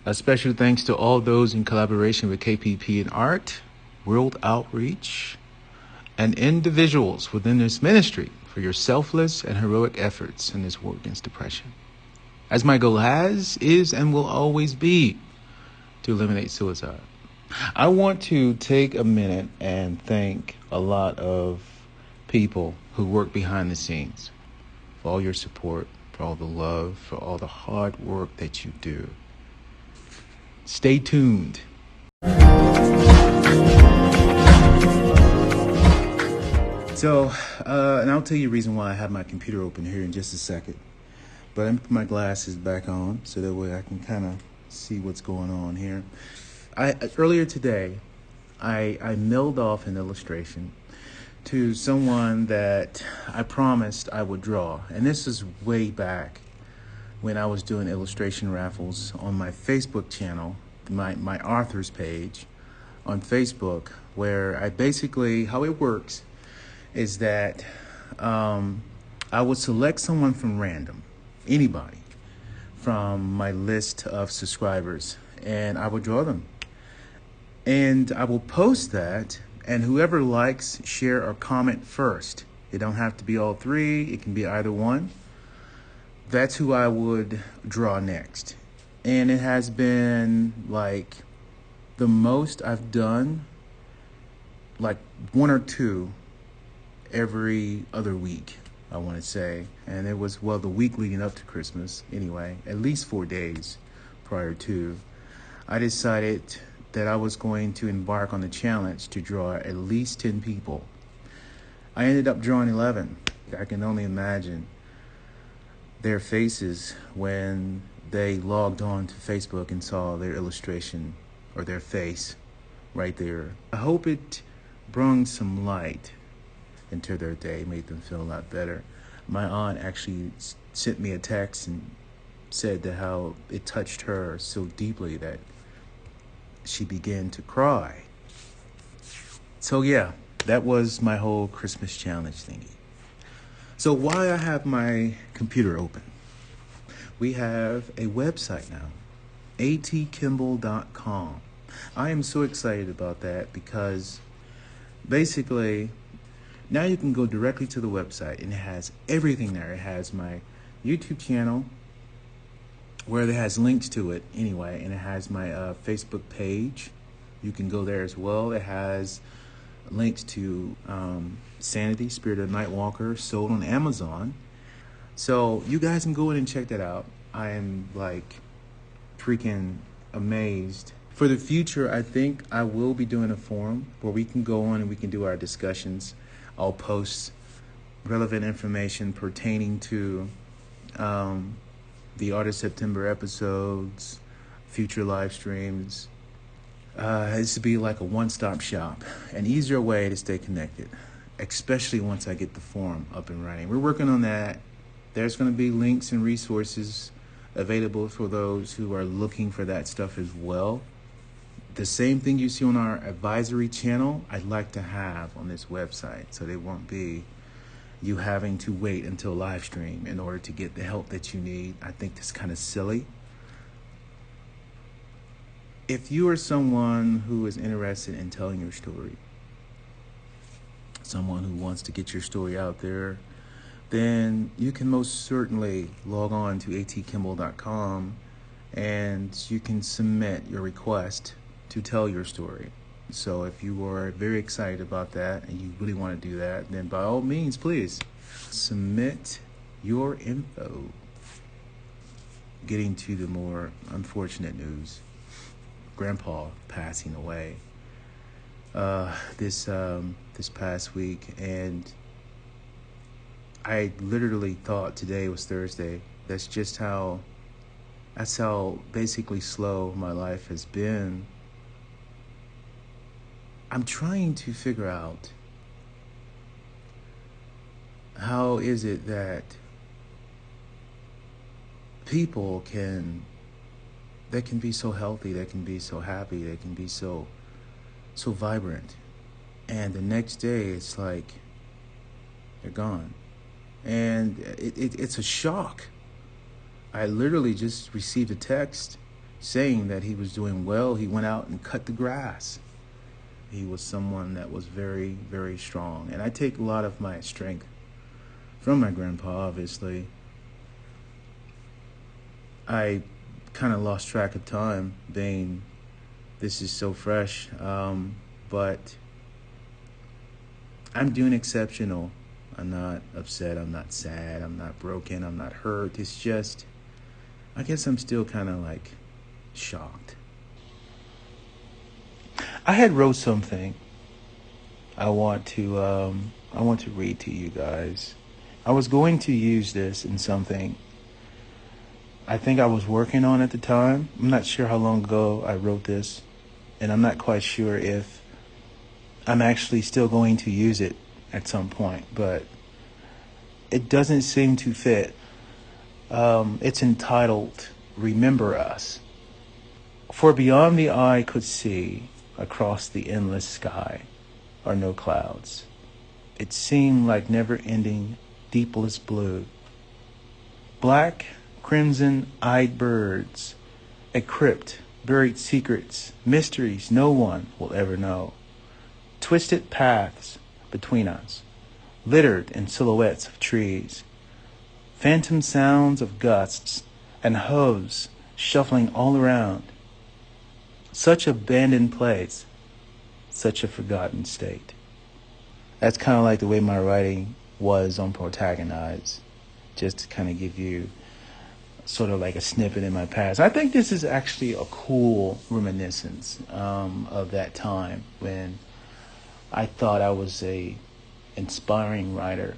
A special thanks to all those in collaboration with KPP in Art, World Outreach, and individuals within this ministry for your selfless and heroic efforts in this war against depression. As my goal has, is, and will always be to eliminate suicide. I want to take a minute and thank a lot of people who work behind the scenes for all your support, for all the love, for all the hard work that you do. Stay tuned. So, and I'll tell you the reason why I have my computer open here in just a second. But I'm put my glasses back on so that way I can kind of see what's going on here. Earlier today, I mailed off an illustration to someone that I promised I would draw. And this is way back when I was doing illustration raffles on my Facebook channel, my authors page on Facebook, where I basically, how it works is that I would select someone from random, anybody, from my list of subscribers, and I would draw them. And I will post that, and whoever likes, share, or comment first, it don't have to be all three, it can be either one, that's who I would draw next. And it has been like the most I've done, like one or two every other week, I want to say. And it was, well, the week leading up to Christmas anyway, at least 4 days prior to. I decided that I was going to embark on the challenge to draw at least 10 people. I ended up drawing 11. I can only imagine their faces when they logged on to Facebook and saw their illustration or their face right there. I hope it brought some light into their day, made them feel a lot better. My aunt actually sent me a text and said that how it touched her so deeply that she began to cry. So yeah, that was my whole Christmas challenge thingy. So why I have my computer open? We have a website now, atkimble.com. I am so excited about that because basically now you can go directly to the website and it has everything there. It has my YouTube channel, where it has links to it anyway, and it has my Facebook page. You can go there as well. It has links to Sanity, Spirit of Nightwalker, sold on Amazon. So you guys can go in and check that out. I am like freaking amazed. For the future, I think I will be doing a forum where we can go on and we can do our discussions. I'll post relevant information pertaining to the Art of September episodes, future live streams. This would be like a one-stop shop, an easier way to stay connected, especially once I get the forum up and running. We're working on that. There's going to be links and resources available for those who are looking for that stuff as well. The same thing you see on our advisory channel, I'd like to have on this website, so there won't be you having to wait until live stream in order to get the help that you need. I think that's kind of silly. If you are someone who is interested in telling your story, someone who wants to get your story out there, then you can most certainly log on to atkimble.com and you can submit your request to tell your story. So if you are very excited about that and you really want to do that, then by all means, please submit your info. Getting to the more unfortunate news, Grandpa passing away this past week, and I literally thought today was Thursday. That's how basically slow my life has been. I'm trying to figure out how is it that people can be so healthy, they can be so happy, they can be so vibrant, and the next day it's like they're gone. And it's a shock. I literally just received a text saying that he was doing well, he went out and cut the grass. He was someone that was very, very strong. And I take a lot of my strength from my grandpa, obviously. I kind of lost track of time, being this is so fresh. But I'm doing exceptional. I'm not upset. I'm not sad. I'm not broken. I'm not hurt. It's just, I guess I'm still kind of like shocked. I had wrote something I want to read to you guys. I was going to use this in something I think I was working on at the time. I'm not sure how long ago I wrote this, and I'm not quite sure if I'm actually still going to use it at some point, but it doesn't seem to fit. It's entitled, Remember Us. For beyond the eye could see, across the endless sky, are no clouds. It seemed like never-ending, deepless blue. Black, crimson-eyed birds, a crypt, buried secrets, mysteries no one will ever know. Twisted paths between us, littered in silhouettes of trees. Phantom sounds of gusts and hooves shuffling all around. Such abandoned place, such a forgotten state. That's kind of like the way my writing was on Protagonize, just to kind of give you sort of like a snippet in my past. I think this is actually a cool reminiscence of that time when I thought I was a inspiring writer.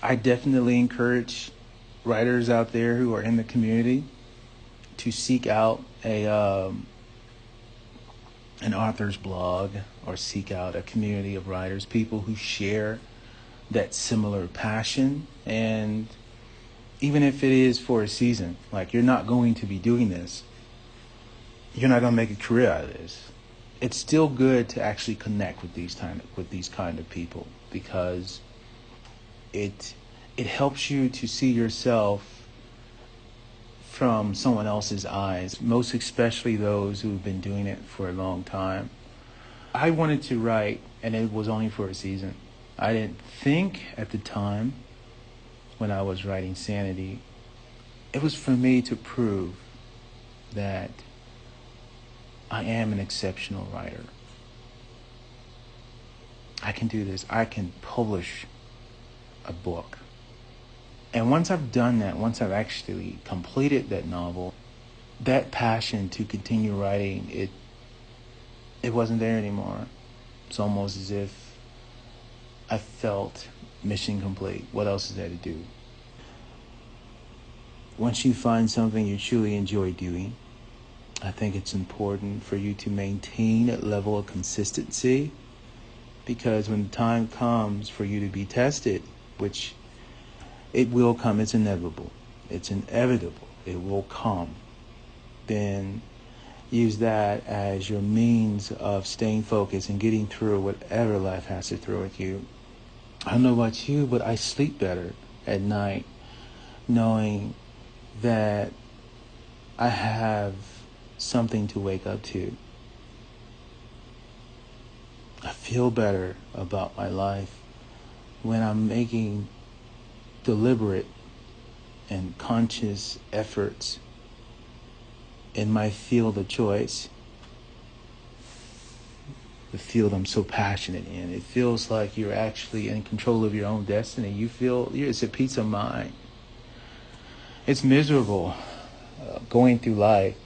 I definitely encourage writers out there who are in the community to seek out an author's blog, or seek out a community of writers, people who share that similar passion. And even if it is for a season, like, you're not going to be doing this, you're not going to make a career out of this. It's still good to actually connect with these kind of people, because it helps you to see yourself from someone else's eyes, most especially those who've been doing it for a long time. I wanted to write, and it was only for a season. I didn't think at the time, when I was writing Sanity, it was for me to prove that I am an exceptional writer. I can do this. I can publish a book. And once I've done that, once I've actually completed that novel, that passion to continue writing, it wasn't there anymore. It's almost as if I felt mission complete. What else is there to do? Once you find something you truly enjoy doing, I think it's important for you to maintain a level of consistency, because when the time comes for you to be tested, which it will come, it's inevitable, it's inevitable, it will come, then use that as your means of staying focused and getting through whatever life has to throw at you. I don't know about you, but I sleep better at night knowing that I have something to wake up to. I feel better about my life when I'm making deliberate and conscious efforts in my field of choice, the field I'm so passionate in. It feels like you're actually in control of your own destiny. You feel it's a peace of mind. It's miserable going through life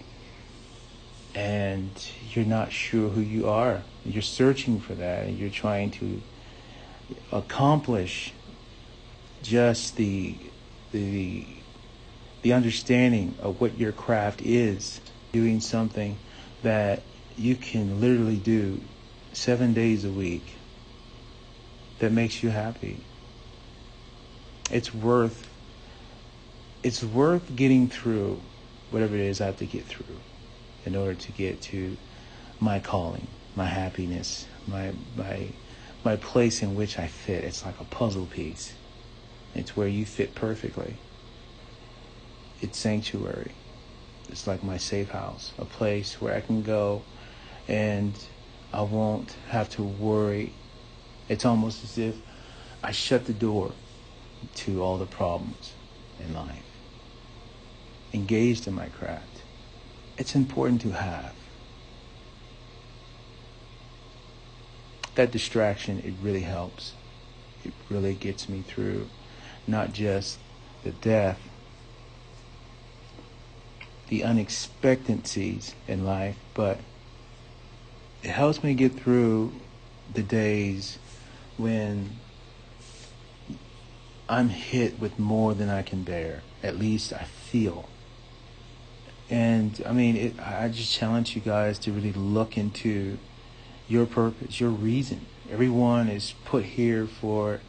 and you're not sure who you are. You're searching for that, and you're trying to accomplish just the understanding of what your craft is, doing something that you can literally do 7 days a week that makes you happy. It's worth getting through whatever it is I have to get through in order to get to my calling, my happiness, my place in which I fit. It's like a puzzle piece. It's where you fit perfectly. It's sanctuary. It's like my safe house, a place where I can go and I won't have to worry. It's almost as if I shut the door to all the problems in life. Engaged in my craft. It's important to have. That distraction, it really helps. It really gets me through not just the death, the unexpectancies in life, but it helps me get through the days when I'm hit with more than I can bear. At least I feel. And I mean, I just challenge you guys to really look into your purpose, your reason. Everyone is put here for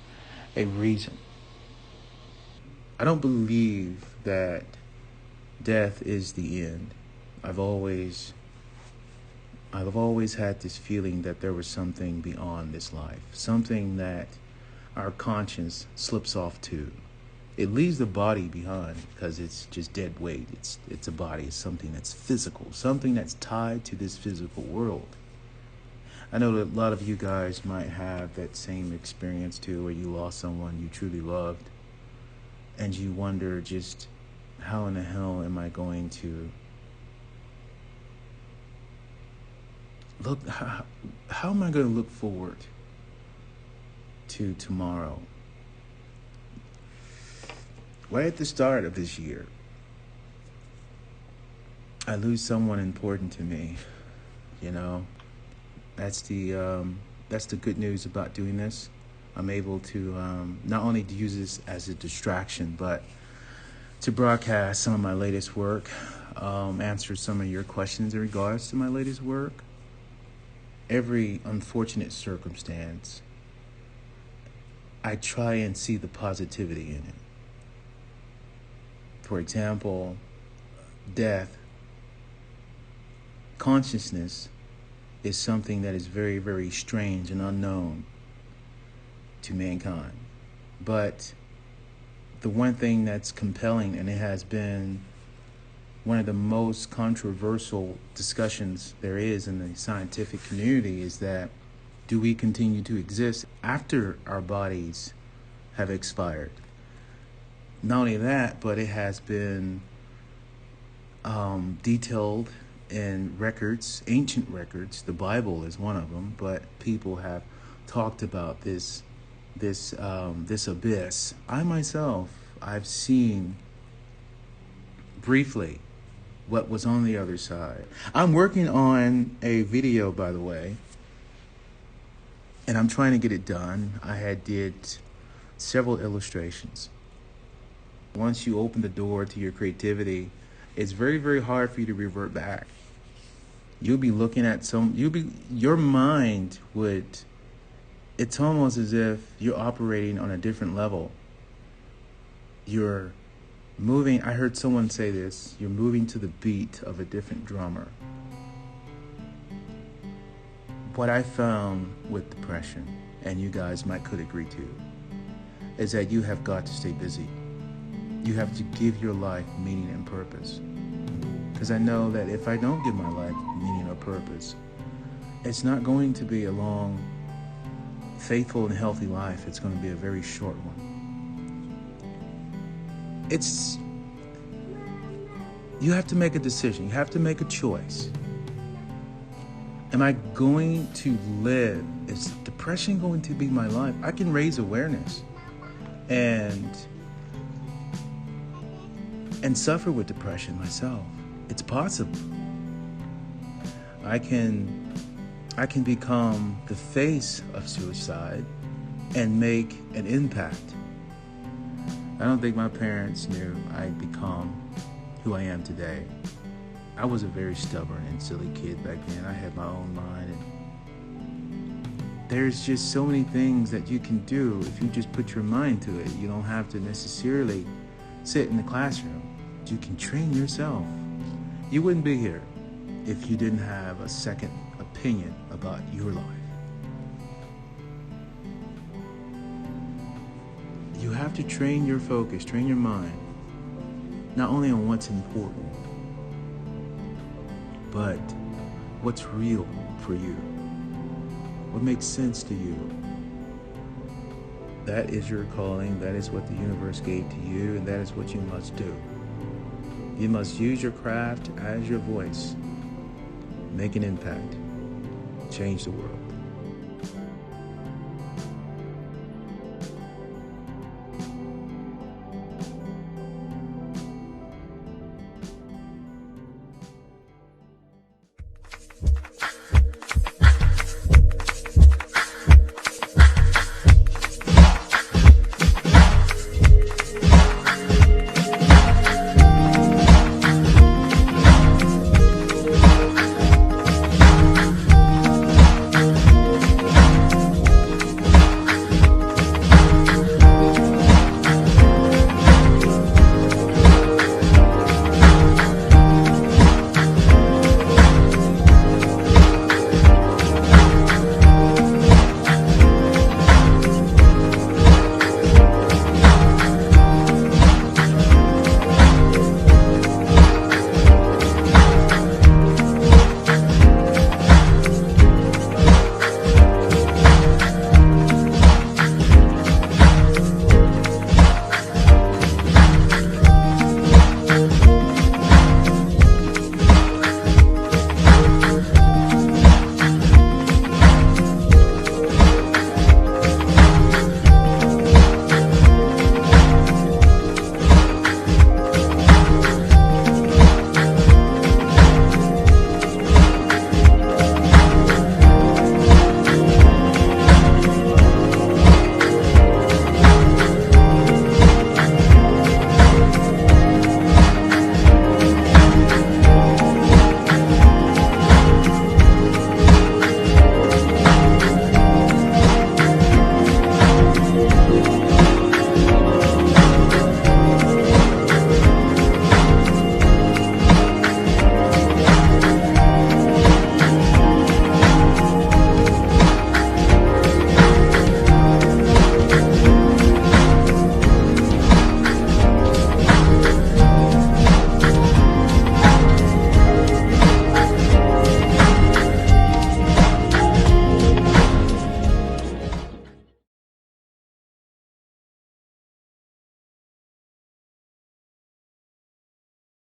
a reason. I don't believe that death is the end. I've always had this feeling that there was something beyond this life, something that our conscience slips off to. It leaves the body behind because it's just dead weight. It's a body. It's something that's physical, something that's tied to this physical world. I know that a lot of you guys might have that same experience too, where you lost someone you truly loved, and you wonder just how in the hell am I going to look? How am I going to look forward to tomorrow? Right at the start of this year, I lose someone important to me. You know, that's the good news about doing this. I'm able to not only to use this as a distraction, but to broadcast some of my latest work, answer some of your questions in regards to my latest work. Every unfortunate circumstance, I try and see the positivity in it. For example, death, consciousness is something that is very, very strange and unknown to mankind. But the one thing that's compelling, and it has been one of the most controversial discussions there is in the scientific community, is that do we continue to exist after our bodies have expired? Not only that, but it has been detailed in records, ancient records. The Bible is one of them, but people have talked about this abyss. I myself, I've seen briefly what was on the other side. I'm working on a video, by the way, and I'm trying to get it done. I did several illustrations. Once you open the door to your creativity, it's very, very hard for you to revert back. You'll be looking at your mind would, it's almost as if you're operating on a different level. You're moving, I heard someone say this, you're moving to the beat of a different drummer. What I found with depression, and you guys could agree to, is that you have got to stay busy. You have to give your life meaning and purpose. Because I know that if I don't give my life meaning or purpose, it's not going to be a long, faithful and healthy life. It's going to be a very short one. You have to make a decision. You have to make a choice. Am I going to live? Is depression going to be my life? I can raise awareness and suffer with depression myself. It's possible. I can become the face of suicide and make an impact. I don't think my parents knew I'd become who I am today. I was a very stubborn and silly kid back then. I had my own mind, and there's just so many things that you can do if you just put your mind to it. You don't have to necessarily sit in the classroom. You can train yourself. You wouldn't be here if you didn't have a second opinion about your life. You have to train your focus, train your mind, not only on what's important, but what's real for you? What makes sense to you? That is your calling. That is what the universe gave to you, and that is what you must do. You must use your craft as your voice. Make an impact. Change the world.